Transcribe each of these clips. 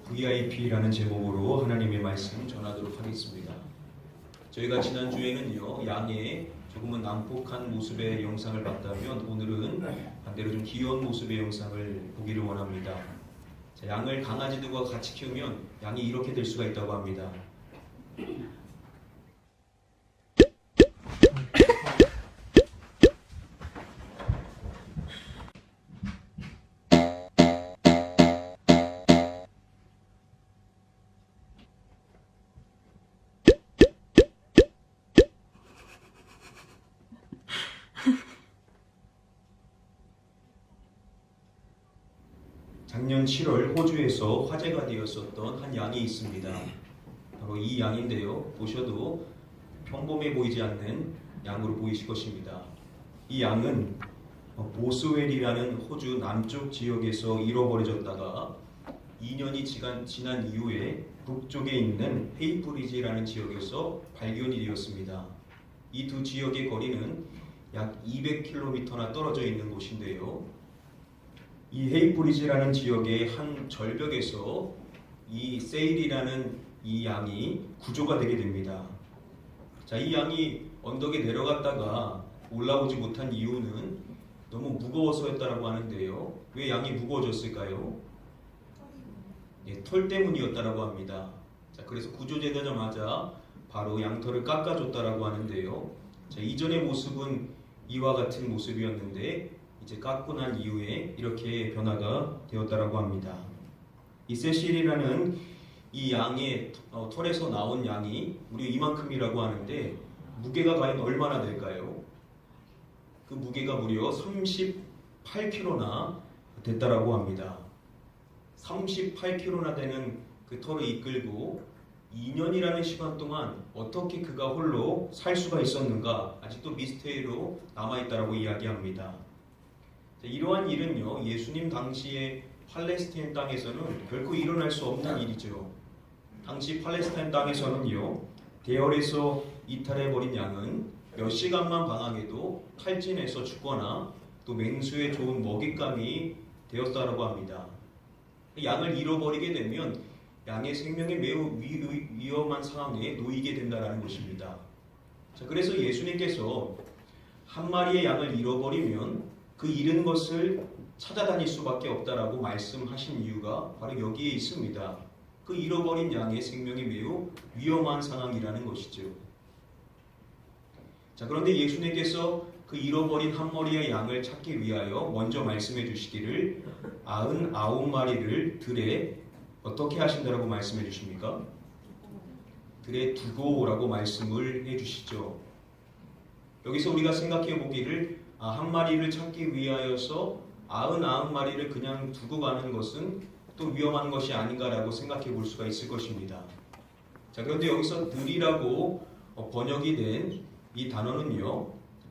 VIP라는 제목으로 하나님의 말씀 전하도록 하겠습니다. 저희가 지난주에는요, 양의 조금은 난폭한 모습의 영상을 봤다면 오늘은 반대로 좀 귀여운 모습의 영상을 보기를 원합니다. 자, 양을 강아지들과 같이 키우면 양이 이렇게 될 수가 있다고 합니다. 작년 7월 호주에서 화제가 되었었던 한 양이 있습니다. 바로 이 양인데요. 보셔도 평범해 보이지 않는 양으로 보이실 것입니다. 이 양은 보스웰이라는 호주 남쪽 지역에서 잃어버려졌다가 2년이 지난 이후에 북쪽에 있는 헤이브리지라는 지역에서 발견이 되었습니다. 이 두 지역의 거리는 약 200km나 떨어져 있는 곳인데요. 이 헤이브리지라는 지역의 한 절벽에서 이 세일이라는 이 양이 구조가 되게 됩니다. 자, 이 양이 언덕에 내려갔다가 올라오지 못한 이유는 너무 무거워서였다라고 하는데요. 왜 양이 무거워졌을까요? 털 때문이었다라고 합니다. 자, 그래서 구조되자마자 바로 양털을 깎아줬다라고 하는데요. 자, 이전의 모습은 이와 같은 모습이었는데 이제 깎고 난 이후에 이렇게 변화가 되었다라고 합니다. 이 세실이라는 이 양의 털에서 나온 양이 무려 이만큼이라고 하는데 무게가 과연 얼마나 될까요? 그 무게가 무려 38kg나 됐다라고 합니다. 38kg나 되는 그 털을 이끌고 2년이라는 시간 동안 어떻게 그가 홀로 살 수가 있었는가 아직도 미스테리로 남아있다라고 이야기합니다. 이러한 일은요, 예수님 당시에 팔레스타인 땅에서는 결코 일어날 수 없는 일이죠. 당시 팔레스타인 땅에서는요, 대열에서 이탈해버린 양은 몇 시간만 방황해도 탈진해서 죽거나 또 맹수에 좋은 먹잇감이 되었다라고 합니다. 양을 잃어버리게 되면 양의 생명이 매우 위험한 상황에 놓이게 된다는 것입니다. 자, 그래서 예수님께서 한 마리의 양을 잃어버리면 그 잃은 것을 찾아다닐 수밖에 없다라고 말씀하신 이유가 바로 여기에 있습니다. 그 잃어버린 양의 생명이 매우 위험한 상황이라는 것이죠. 자, 그런데 예수님께서 그 잃어버린 한 마리의 양을 찾기 위하여 먼저 말씀해 주시기를 99마리를 들에 어떻게 하신다라고 말씀해 주십니까? 들에 두고 오라고 말씀을 해 주시죠. 여기서 우리가 생각해 보기를 한 마리를 찾기 위하여서 99마리를 그냥 두고 가는 것은 또 위험한 것이 아닌가라고 생각해 볼 수가 있을 것입니다. 자, 그런데 여기서 들이라고 번역이 된 이 단어는요,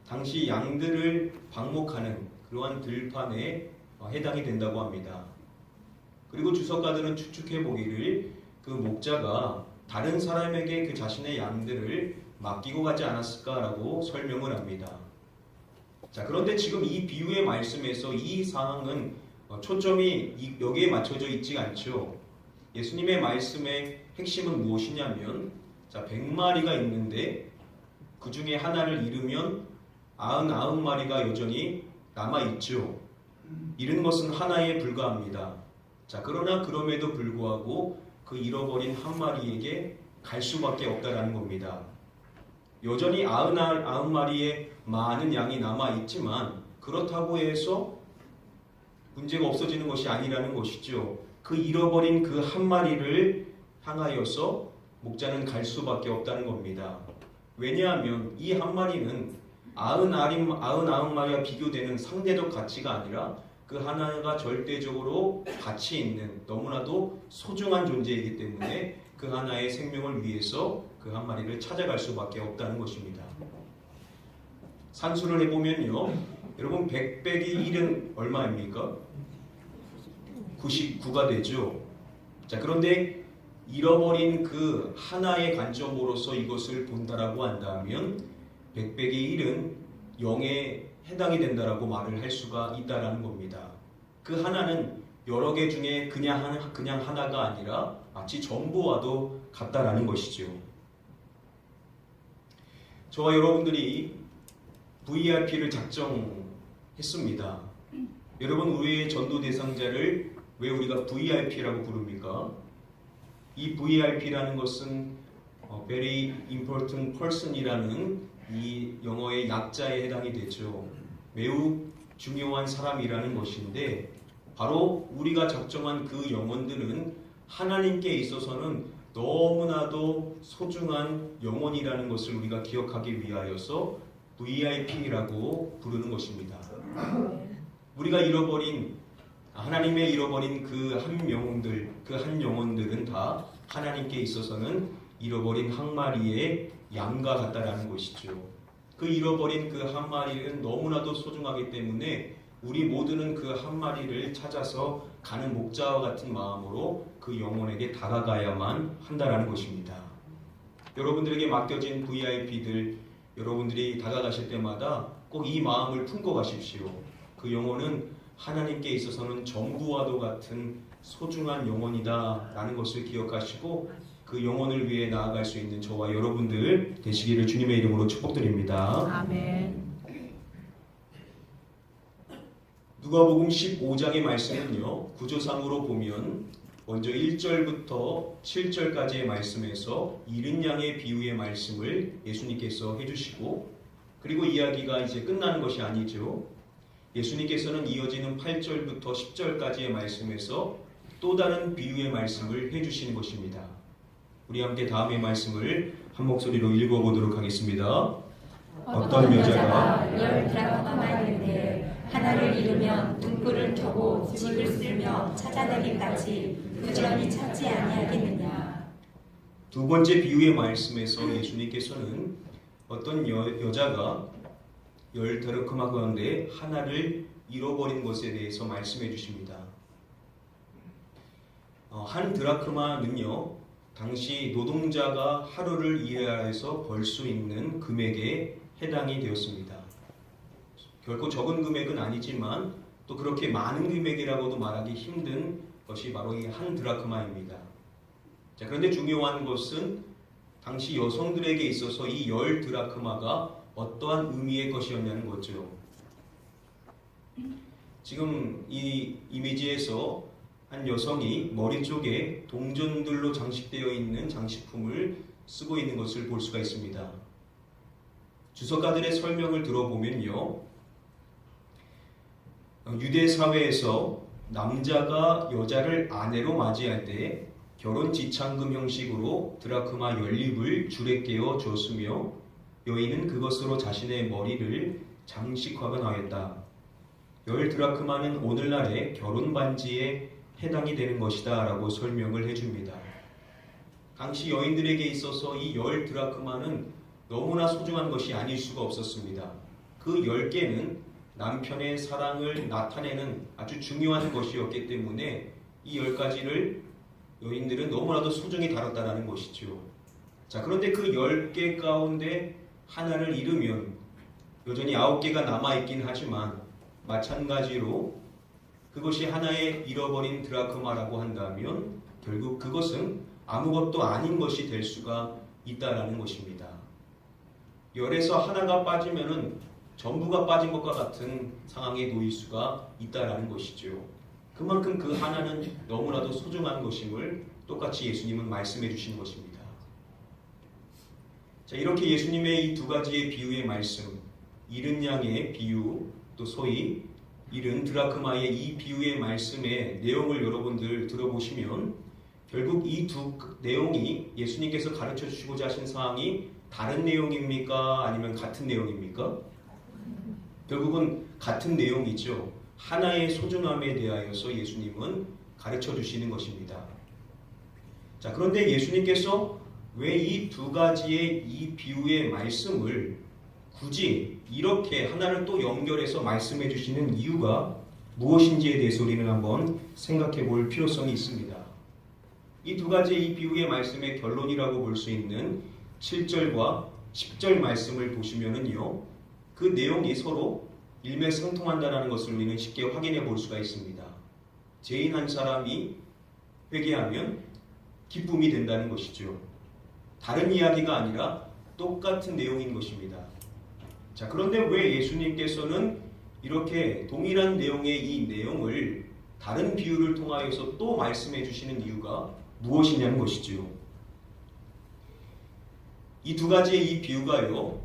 당시 양들을 방목하는 그러한 들판에 해당이 된다고 합니다. 그리고 주석가들은 추측해 보기를 그 목자가 다른 사람에게 그 자신의 양들을 맡기고 가지 않았을까라고 설명을 합니다. 자, 그런데 지금 이 비유의 말씀에서 이 상황은 초점이 여기에 맞춰져 있지 않죠. 예수님의 말씀의 핵심은 무엇이냐면, 자, 100마리가 있는데 그 중에 하나를 잃으면 99마리가 여전히 남아있죠. 잃은 것은 하나에 불과합니다. 자, 그러나 그럼에도 불구하고 그 잃어버린 한 마리에게 갈 수밖에 없다라는 겁니다. 여전히 99마리의 많은 양이 남아있지만 그렇다고 해서 문제가 없어지는 것이 아니라는 것이죠. 그 잃어버린 그 한 마리를 향하여서 목자는 갈 수밖에 없다는 겁니다. 왜냐하면 이 한 마리는 99마리와 비교되는 상대적 가치가 아니라 그 하나가 절대적으로 가치 있는 너무나도 소중한 존재이기 때문에 그 하나의 생명을 위해서 그 한 마리를 찾아갈 수밖에 없다는 것입니다. 산수를 해보면요, 여러분 100 빼기 1은 얼마입니까? 99가 되죠. 자, 그런데 잃어버린 그 하나의 관점으로서 이것을 본다라고 한다면 100 빼기 1은 0에 해당이 된다라고 말을 할 수가 있다라는 겁니다. 그 하나는 여러 개 중에 그냥 하나가 아니라 마치 전부와도 같다라는 것이죠. 저와 여러분들이 VIP를 작정했습니다. 여러분, 우리의 전도 대상자를 왜 우리가 VIP라고 부릅니까? 이 VIP라는 것은 Very Important Person이라는 이 영어의 약자에 해당이 되죠. 매우 중요한 사람이라는 것인데, 바로 우리가 작정한 그 영혼들은 하나님께 있어서는 너무나도 소중한 영혼이라는 것을 우리가 기억하기 위하여서 VIP라고 부르는 것입니다. 우리가 하나님의 잃어버린 그 한 영혼들은 다 하나님께 있어서는 잃어버린 한 마리의 양과 같다라는 것이죠. 그 잃어버린 그 한 마리는 너무나도 소중하기 때문에 우리 모두는 그 한 마리를 찾아서 가는 목자와 같은 마음으로 그 영혼에게 다가가야만 한다라는 것입니다. 여러분들에게 맡겨진 VIP들, 여러분들이 다가가실 때마다 꼭 이 마음을 품고 가십시오. 그 영혼은 하나님께 있어서는 전부와도 같은 소중한 영혼이다 라는 것을 기억하시고 그 영혼을 위해 나아갈 수 있는 저와 여러분들 되시기를 주님의 이름으로 축복드립니다. 아멘. 누가복음 15장의 말씀은요, 구조상으로 보면 먼저 1절부터 7절까지의 말씀에서 잃은 양의 비유의 말씀을 예수님께서 해주시고, 그리고 이야기가 이제 끝나는 것이 아니죠. 예수님께서는 이어지는 8절부터 10절까지의 말씀에서 또 다른 비유의 말씀을 해주시는 것입니다. 우리 함께 다음의 말씀을 한 목소리로 읽어보도록 하겠습니다. 어떤 여자가 10드라크마가 있는데 하나를 잃으면 등불을 켜고 집을 쓸며 찾아내기까지 부지런히 찾지 아니하겠느냐. 두 번째 비유의 말씀에서 예수님께서는 어떤 여자가 10드라크마 가운데 하나를 잃어버린 것에 대해서 말씀해 주십니다. 한 드라크마는요, 당시 노동자가 하루를 일해서 벌 수 있는 금액에 해당이 되었습니다. 결코 적은 금액은 아니지만 또 그렇게 많은 금액이라고도 말하기 힘든 것이 바로 이 한 드라크마입니다. 자, 그런데 중요한 것은 당시 여성들에게 있어서 이 10드라크마가 어떠한 의미의 것이었냐는 거죠. 지금 이 이미지에서 한 여성이 머리 쪽에 동전들로 장식되어 있는 장식품을 쓰고 있는 것을 볼 수가 있습니다. 주석가들의 설명을 들어보면요, 유대 사회에서 남자가 여자를 아내로 맞이할 때 결혼 지참금 형식으로 드라크마 연립을 줄에 깨어 주었으며 여인은 그것으로 자신의 머리를 장식하곤 하였다. 10드라크마는 오늘날의 결혼 반지에 해당이 되는 것이다 라고 설명을 해줍니다. 당시 여인들에게 있어서 이 10드라크마는 너무나 소중한 것이 아닐 수가 없었습니다. 그 10개는 남편의 사랑을 나타내는 아주 중요한 것이었기 때문에 이 10가지를 여인들은 너무나도 소중히 다뤘다는 것이죠. 자, 그런데 그 10개 가운데 하나를 잃으면 여전히 9개가 남아있긴 하지만 마찬가지로 그것이 하나의 잃어버린 드라크마라고 한다면 결국 그것은 아무것도 아닌 것이 될 수가 있다라는 것입니다. 열에서 하나가 빠지면은 전부가 빠진 것과 같은 상황에 놓일 수가 있다라는 것이죠. 그만큼 그 하나는 너무나도 소중한 것임을 똑같이 예수님은 말씀해 주시는 것입니다. 자, 이렇게 예수님의 이 두 가지의 비유의 말씀, 잃은 양의 비유, 또 소위 잃은 드라크마의 이 비유의 말씀의 내용을 여러분들 들어보시면 결국 이 두 내용이 예수님께서 가르쳐 주시고자 하신 사항이 다른 내용입니까? 아니면 같은 내용입니까? 결국은 같은 내용이죠. 하나의 소중함에 대하여서 예수님은 가르쳐 주시는 것입니다. 자, 그런데 예수님께서 왜 이 두 가지의 이 비유의 말씀을 굳이 이렇게 하나를 또 연결해서 말씀해 주시는 이유가 무엇인지에 대해서 우리는 한번 생각해 볼 필요성이 있습니다. 이 두 가지의 이 비유의 말씀의 결론이라고 볼 수 있는 7절과 10절 말씀을 보시면은요, 그 내용이 서로 일맥상통한다는 것을 우리는 쉽게 확인해 볼 수가 있습니다. 죄인 한 사람이 회개하면 기쁨이 된다는 것이죠. 다른 이야기가 아니라 똑같은 내용인 것입니다. 자, 그런데 왜 예수님께서는 이렇게 동일한 내용의 이 내용을 다른 비유를 통하여서 또 말씀해 주시는 이유가 무엇이냐는 것이지요. 이 두 가지의 이 비유가요,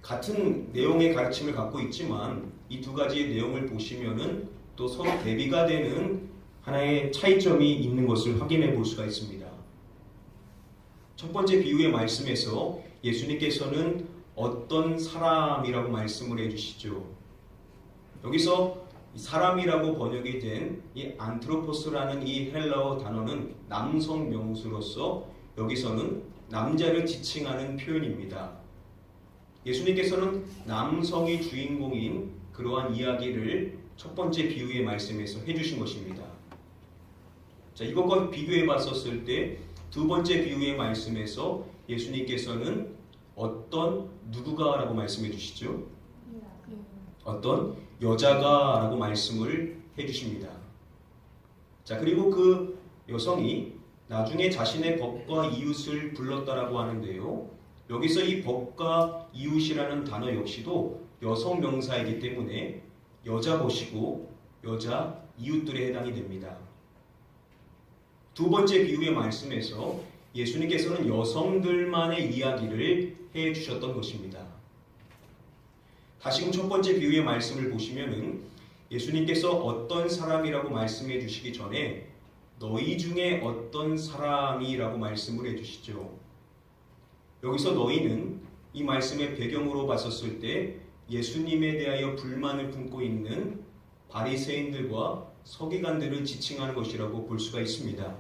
같은 내용의 가르침을 갖고 있지만 이 두 가지의 내용을 보시면은 또 서로 대비가 되는 하나의 차이점이 있는 것을 확인해 볼 수가 있습니다. 첫 번째 비유의 말씀에서 예수님께서는 어떤 사람이라고 말씀을 해주시죠. 여기서 사람이라고 번역이 된 이 안트로포스라는 이 헬라어 단어는 남성 명수로서 여기서는 남자를 지칭하는 표현입니다. 예수님께서는 남성이 주인공인 그러한 이야기를 첫 번째 비유의 말씀에서 해주신 것입니다. 자, 이것과 비교해 봤었을 때 두 번째 비유의 말씀에서 예수님께서는 어떤 누구가 라고 말씀해 주시죠? 어떤 여자가 라고 말씀을 해 주십니다. 자, 그리고 그 여성이 나중에 자신의 법과 이웃을 불렀다라고 하는데요. 여기서 이 법과 이웃이라는 단어 역시도 여성 명사이기 때문에 여자 것이고 여자 이웃들에 해당이 됩니다. 두 번째 비유의 말씀에서 예수님께서는 여성들만의 이야기를 해 주셨던 것입니다. 다시금 첫 번째 비유의 말씀을 보시면은 예수님께서 어떤 사람이라고 말씀해 주시기 전에 너희 중에 어떤 사람이라고 말씀을 해 주시죠. 여기서 너희는 이 말씀의 배경으로 봤었을 때 예수님에 대하여 불만을 품고 있는 바리새인들과 서기관들을 지칭하는 것이라고 볼 수가 있습니다.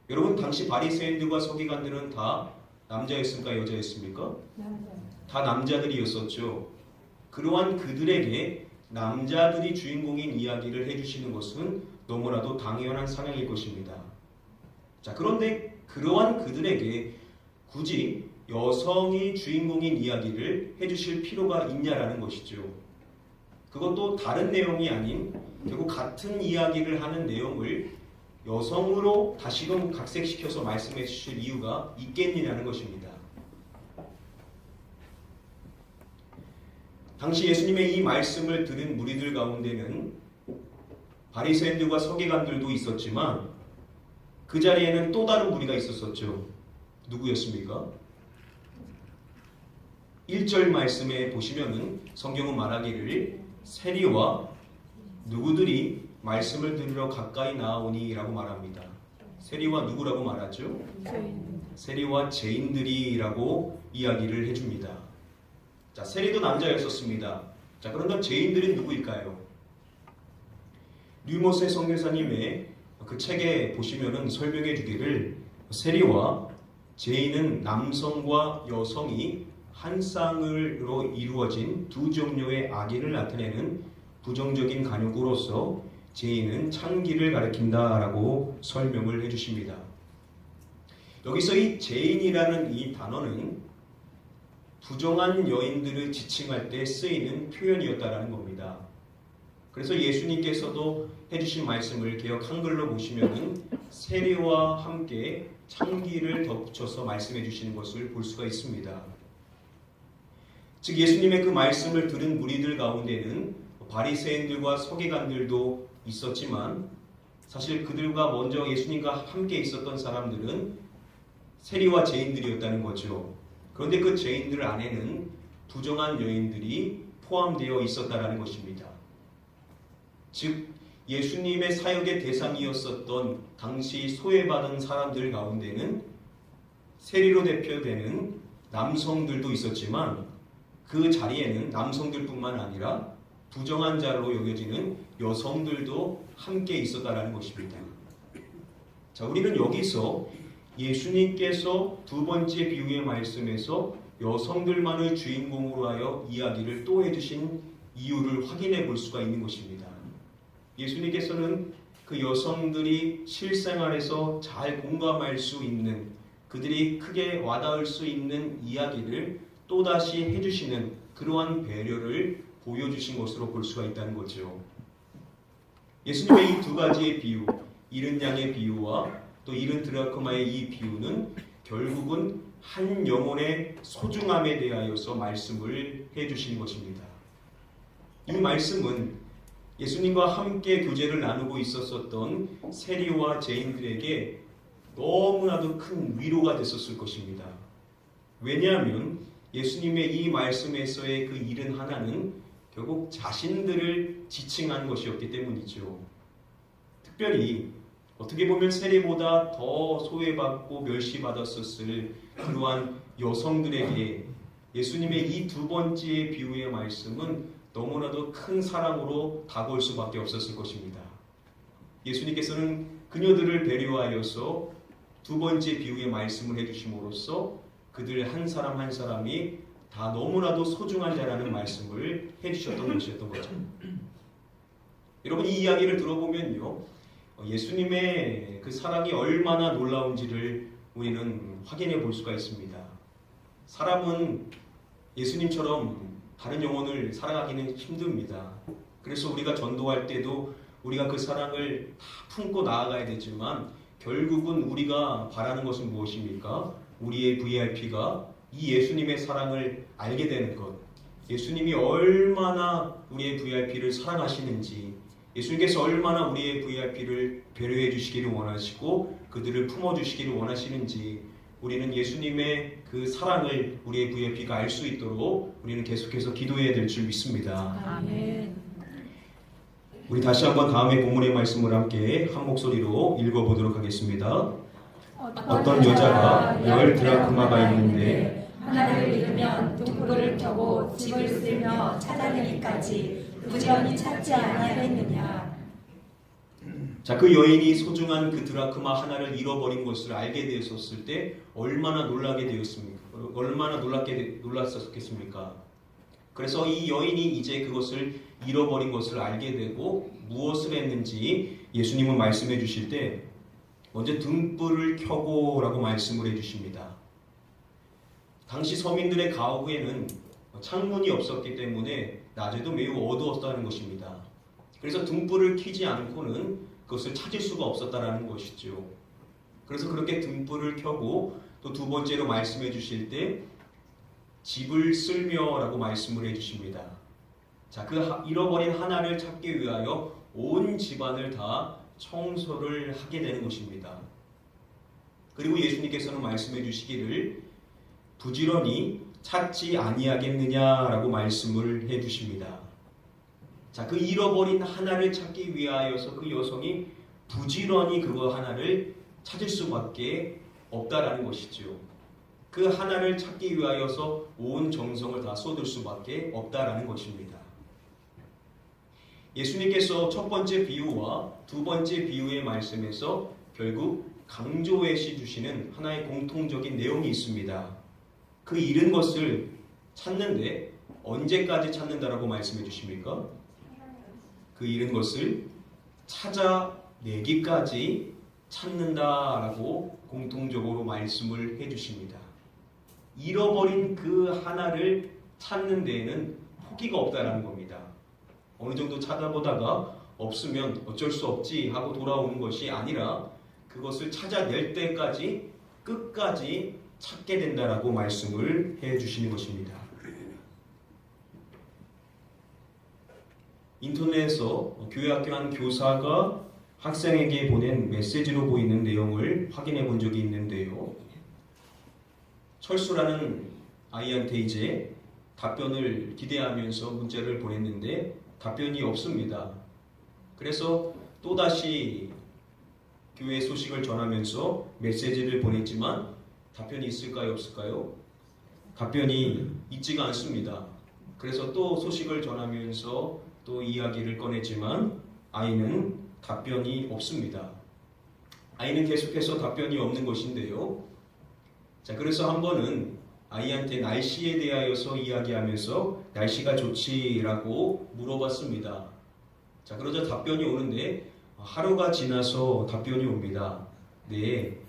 여러분, 당시 바리새인들과 서기관들은 다 남자였습니까? 여자였습니까? 다 남자들이었었죠. 그러한 그들에게 남자들이 주인공인 이야기를 해주시는 것은 너무나도 당연한 상황일 것입니다. 자, 그런데 그러한 그들에게 굳이 여성이 주인공인 이야기를 해주실 필요가 있냐라는 것이죠. 그것도 다른 내용이 아닌 결국 같은 이야기를 하는 내용을 여성으로 다시금 각색시켜서 말씀해 주실 이유가 있겠느냐는 것입니다. 당시 예수님의 이 말씀을 들은 무리들 가운데는 바리새인들과 서기관들도 있었지만 그 자리에는 또 다른 무리가 있었었죠. 누구였습니까? 1절 말씀에 보시면은 성경은 말하기를 세리와 누구들이 말씀을 들으러 가까이 나오니 라고 말합니다. 세리와 누구라고 말하죠? 세리와 죄인들이라고 이야기를 해줍니다. 자, 세리도 남자였었습니다. 자, 그런데 죄인들은 누구일까요? 류모세 선교사님의 그 책에 보시면은 설명해 주기를 세리와 죄인은 남성과 여성이 한 쌍으로 이루어진 두 종류의 악인을 나타내는 부정적인 간육으로서 죄인은 창기를 가리킨다라고 설명을 해주십니다. 여기서 이 죄인이라는 이 단어는 부정한 여인들을 지칭할 때 쓰이는 표현이었다라는 겁니다. 그래서 예수님께서도 해주신 말씀을 개역 한글로 보시면은 세리와 함께 창기를 덧붙여서 말씀해 주시는 것을 볼 수가 있습니다. 즉 예수님의 그 말씀을 들은 무리들 가운데는 바리새인들과 서기관들도 있었지만 사실 그들과 먼저 예수님과 함께 있었던 사람들은 세리와 죄인들이었다는 거죠. 그런데 그 죄인들 안에는 부정한 여인들이 포함되어 있었다라는 것입니다. 즉 예수님의 사역의 대상이었었던 당시 소외받은 사람들 가운데는 세리로 대표되는 남성들도 있었지만 그 자리에는 남성들뿐만 아니라 부정한 자로 여겨지는 여성들도 함께 있었다라는 것입니다. 자, 우리는 여기서 예수님께서 두 번째 비유의 말씀에서 여성들만을 주인공으로 하여 이야기를 또 해주신 이유를 확인해 볼 수가 있는 것입니다. 예수님께서는 그 여성들이 실생활에서 잘 공감할 수 있는, 그들이 크게 와닿을 수 있는 이야기를 또다시 해주시는 그러한 배려를 보여주신 것으로 볼 수가 있다는 거죠. 예수님의 이 두 가지의 비유, 잃은 양의 비유와 또 잃은 드라크마의 이 비유는 결국은 한 영혼의 소중함에 대하여서 말씀을 해주신 것입니다. 이 말씀은 예수님과 함께 교제를 나누고 있었던 세리와 죄인들에게 너무나도 큰 위로가 됐었을 것입니다. 왜냐하면 예수님의 이 말씀에서의 그 잃은 하나는 결국 자신들을 지칭한 것이었기 때문이죠. 특별히 어떻게 보면 세리보다 더 소외받고 멸시받았었을 그러한 여성들에게 예수님의 이 두 번째 비유의 말씀은 너무나도 큰 사랑으로 다가올 수밖에 없었을 것입니다. 예수님께서는 그녀들을 배려하여서 두 번째 비유의 말씀을 해주심으로써 그들 한 사람 한 사람이 다 너무나도 소중한 자라는 말씀을 해주셨던 것이었던 거죠. 여러분, 이 이야기를 들어보면요, 예수님의 그 사랑이 얼마나 놀라운지를 우리는 확인해 볼 수가 있습니다. 사람은 예수님처럼 다른 영혼을 사랑하기는 힘듭니다. 그래서 우리가 전도할 때도 우리가 그 사랑을 다 품고 나아가야 되지만 결국은 우리가 바라는 것은 무엇입니까? 우리의 VIP가 이 예수님의 사랑을 알게 되는 것, 예수님이 얼마나 우리의 VIP를 사랑하시는지, 예수님께서 얼마나 우리의 VIP를 배려해 주시기를 원하시고 그들을 품어주시기를 원하시는지 우리는 예수님의 그 사랑을 우리의 VIP가 알 수 있도록 우리는 계속해서 기도해야 될 줄 믿습니다. 아멘. 우리 다시 한번 다음의 본문의 말씀을 함께 한 목소리로 읽어보도록 하겠습니다. 어떤 여자가 10 드라크마가 있는데 하나를 잃으면 등불을 켜고 집을 쓸며 찾아내기까지 부지런히 찾지 아니하겠느냐. 자, 그 여인이 소중한 그 드라크마 하나를 잃어버린 것을 알게 되었을 때 얼마나 놀라게 되었습니까? 얼마나 놀랐었겠습니까? 그래서 이 여인이 이제 그것을 잃어버린 것을 알게 되고 무엇을 했는지 예수님은 말씀해 주실 때 먼저 등불을 켜고 라고 말씀을 해 주십니다. 당시 서민들의 가옥에는 창문이 없었기 때문에 낮에도 매우 어두웠다는 것입니다. 그래서 등불을 켜지 않고는 그것을 찾을 수가 없었다는 것이죠. 그래서 그렇게 등불을 켜고 또 두 번째로 말씀해 주실 때 집을 쓸며 라고 말씀을 해 주십니다. 자, 그 잃어버린 하나를 찾기 위하여 온 집안을 다 청소를 하게 되는 것입니다. 그리고 예수님께서는 말씀해 주시기를 부지런히 찾지 아니하겠느냐라고 말씀을 해 주십니다. 자, 그 잃어버린 하나를 찾기 위하여서 그 여성이 부지런히 그거 하나를 찾을 수밖에 없다라는 것이죠. 그 하나를 찾기 위하여서 온 정성을 다 쏟을 수밖에 없다라는 것입니다. 예수님께서 첫 번째 비유와 두 번째 비유의 말씀에서 결국 강조해 주시는 하나의 공통적인 내용이 있습니다. 그 잃은 것을 찾는데 언제까지 찾는다라고 말씀해 주십니까? 그 잃은 것을 찾아내기까지 찾는다라고 공통적으로 말씀을 해주십니다. 잃어버린 그 하나를 찾는 데에는 포기가 없다라는 겁니다. 어느 정도 찾아보다가 없으면 어쩔 수 없지 하고 돌아오는 것이 아니라 그것을 찾아낼 때까지 끝까지 찾게 된다라고 말씀을 해주시는 것입니다. 인터넷에서 교회학교 한 교사가 학생에게 보낸 메시지로 보이는 내용을 확인해 본 적이 있는데요. 철수라는 아이한테 이제 답변을 기대하면서 문자를 보냈는데 답변이 없습니다. 그래서 또다시 교회 소식을 전하면서 메시지를 보냈지만 답변이 있을까요? 없을까요? 답변이 있지가 않습니다. 그래서 또 소식을 전하면서 또 이야기를 꺼냈지만 아이는 답변이 없습니다. 아이는 계속해서 답변이 없는 것인데요. 자, 그래서 한 번은 아이한테 날씨에 대하여서 이야기하면서 날씨가 좋지라고 물어봤습니다. 자, 그러자 답변이 오는데 하루가 지나서 답변이 옵니다. 네,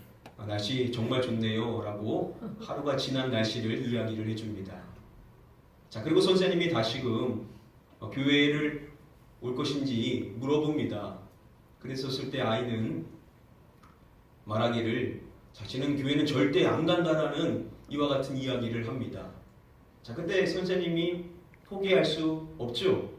날씨 정말 좋네요 라고 하루가 지난 날씨를 이야기를 해줍니다. 자, 그리고 선생님이 다시금 교회를 올 것인지 물어봅니다. 그랬었을 때 아이는 말하기를 자신은 교회는 절대 안 간다라는 이와 같은 이야기를 합니다. 자, 근데 선생님이 포기할 수 없죠.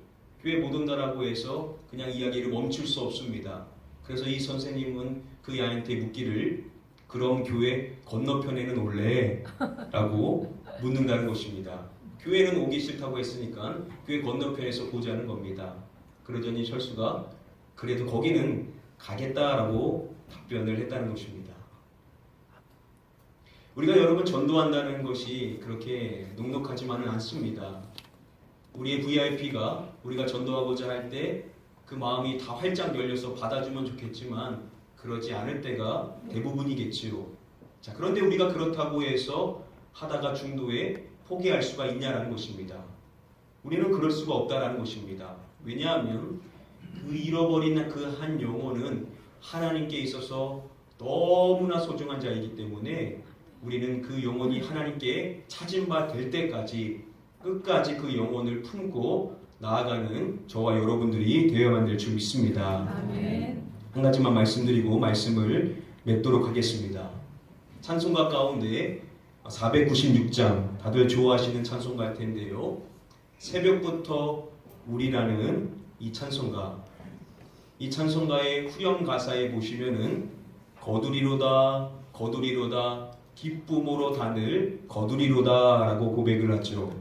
교회 못 온다라고 해서 그냥 이야기를 멈출 수 없습니다. 그래서 이 선생님은 그 아이한테 묻기를 그럼 교회 건너편에는 올래? 라고 묻는다는 것입니다. 교회는 오기 싫다고 했으니까 교회 건너편에서 보자는 겁니다. 그러더니 철수가 그래도 거기는 가겠다라고 답변을 했다는 것입니다. 우리가 여러분 전도한다는 것이 그렇게 녹록하지만은 않습니다. 우리의 VIP가 우리가 전도하고자 할 때 그 마음이 다 활짝 열려서 받아주면 좋겠지만 그러지 않을 때가 대부분이겠지요. 자, 그런데 우리가 그렇다고 해서 하다가 중도에 포기할 수가 있냐라는 것입니다. 우리는 그럴 수가 없다라는 것입니다. 왜냐하면 그 잃어버린 그 한 영혼은 하나님께 있어서 너무나 소중한 자이기 때문에 우리는 그 영혼이 하나님께 찾은 바 될 때까지 끝까지 그 영혼을 품고 나아가는 저와 여러분들이 되어야만 될 줄 믿습니다. 아멘. 한 가지만 말씀드리고 말씀을 맺도록 하겠습니다. 찬송가 가운데 496장 다들 좋아하시는 찬송가일 텐데요. 새벽부터 우리라는 이 찬송가의 후렴 가사에 보시면은 거두리로다 거두리로다 기쁨으로 단을 거두리로다 라고 고백을 하죠.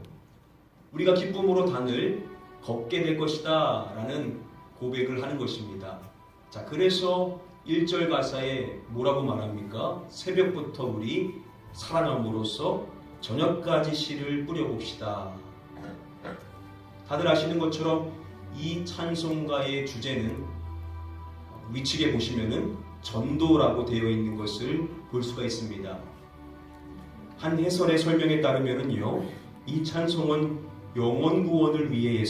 우리가 기쁨으로 단을 걷게 될 것이다 라는 고백을 하는 것입니다. 자, 그래서 1절 가사에 뭐라고 말합니까? 새벽부터 우리 사랑함으로써 저녁까지 씨를 뿌려봅시다. 다들 아시는 것처럼 이 찬송가의 주제는 위측에 보시면은 전도라고 되어 있는 것을 볼 수가 있습니다. 한 해설의 설명에 따르면은요, 이 찬송은 영혼 구원을 위해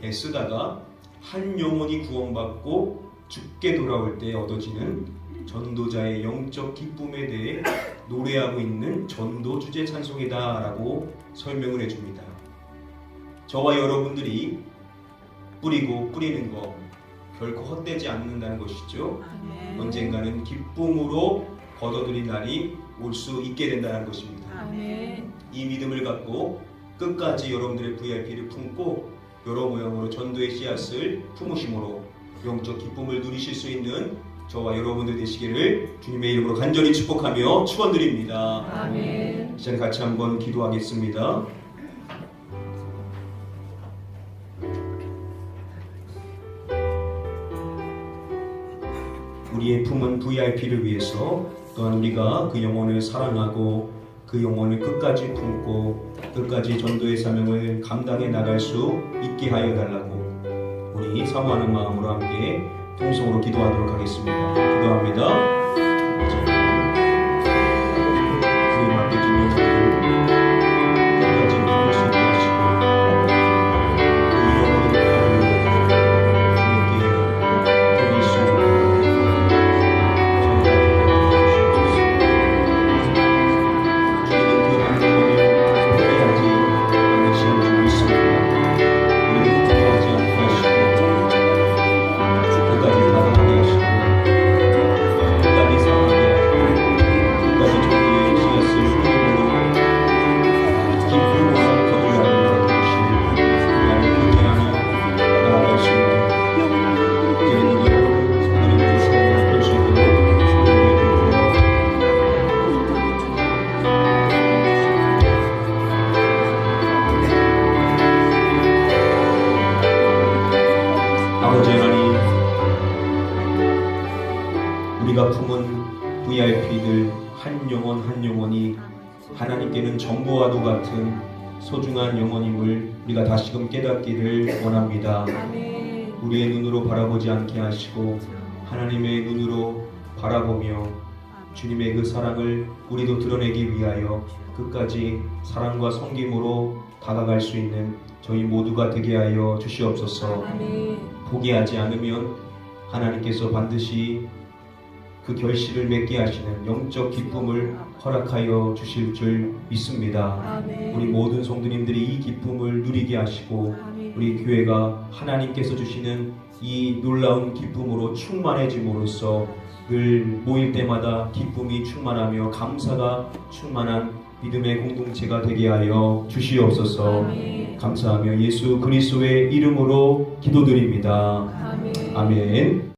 애쓰다가 한 영혼이 구원받고 죽게 돌아올 때 얻어지는 전도자의 영적 기쁨에 대해 노래하고 있는 전도 주제 찬송이다라고 설명을 해줍니다. 저와 여러분들이 뿌리고 뿌리는 거 결코 헛되지 않는다는 것이죠. 아멘. 언젠가는 기쁨으로 거둬들인 날이 올 수 있게 된다는 것입니다. 아멘. 이 믿음을 갖고 끝까지 여러분들의 VIP를 품고 여러 모양으로 전도의 씨앗을 품으심으로 영적 기쁨을 누리실 수 있는 저와 여러분들 되시기를 주님의 이름으로 간절히 축복하며 축원드립니다. 아멘. 이제 같이 한번 기도하겠습니다. 우리의 품은 VIP를 위해서 또한 우리가 그 영혼을 사랑하고 그 영혼을 끝까지 품고 끝까지 전도의 사명을 감당해 나갈 수 있게 하여 달라고 우리 사모하는 마음으로 함께 통성으로 기도하도록 하겠습니다. 기도합니다. 주님 앞에 주님을 끝까지 품을 수 있게 하시고 그 잃어버린 주님께 드릴 수 아버지 하나님, 우리가 품은 VIP들 한 영혼 한 영혼이 하나님께는 전부와도 같은 소중한 영혼임을 우리가 다시금 깨닫기를 원합니다. 아멘. 우리의 눈으로 바라보지 않게 하시고 하나님의 눈으로 바라보며 주님의 그 사랑을 우리도 드러내기 위하여 끝까지 사랑과 섬김으로 다가갈 수 있는 저희 모두가 되게 하여 주시옵소서. 아멘. 포기하지 않으면 하나님께서 반드시 그 결실을 맺게 하시는 영적 기쁨을 허락하여 주실 줄 믿습니다. 아멘. 우리 모든 성도님들이 이 기쁨을 누리게 하시고 아멘. 우리 교회가 하나님께서 주시는 이 놀라운 기쁨으로 충만해짐으로써 늘 모일 때마다 기쁨이 충만하며 감사가 충만한 믿음의 공동체가 되게 하여 주시옵소서. 아멘. 감사하며 예수 그리스도의 이름으로 기도드립니다. 아멘. 아멘.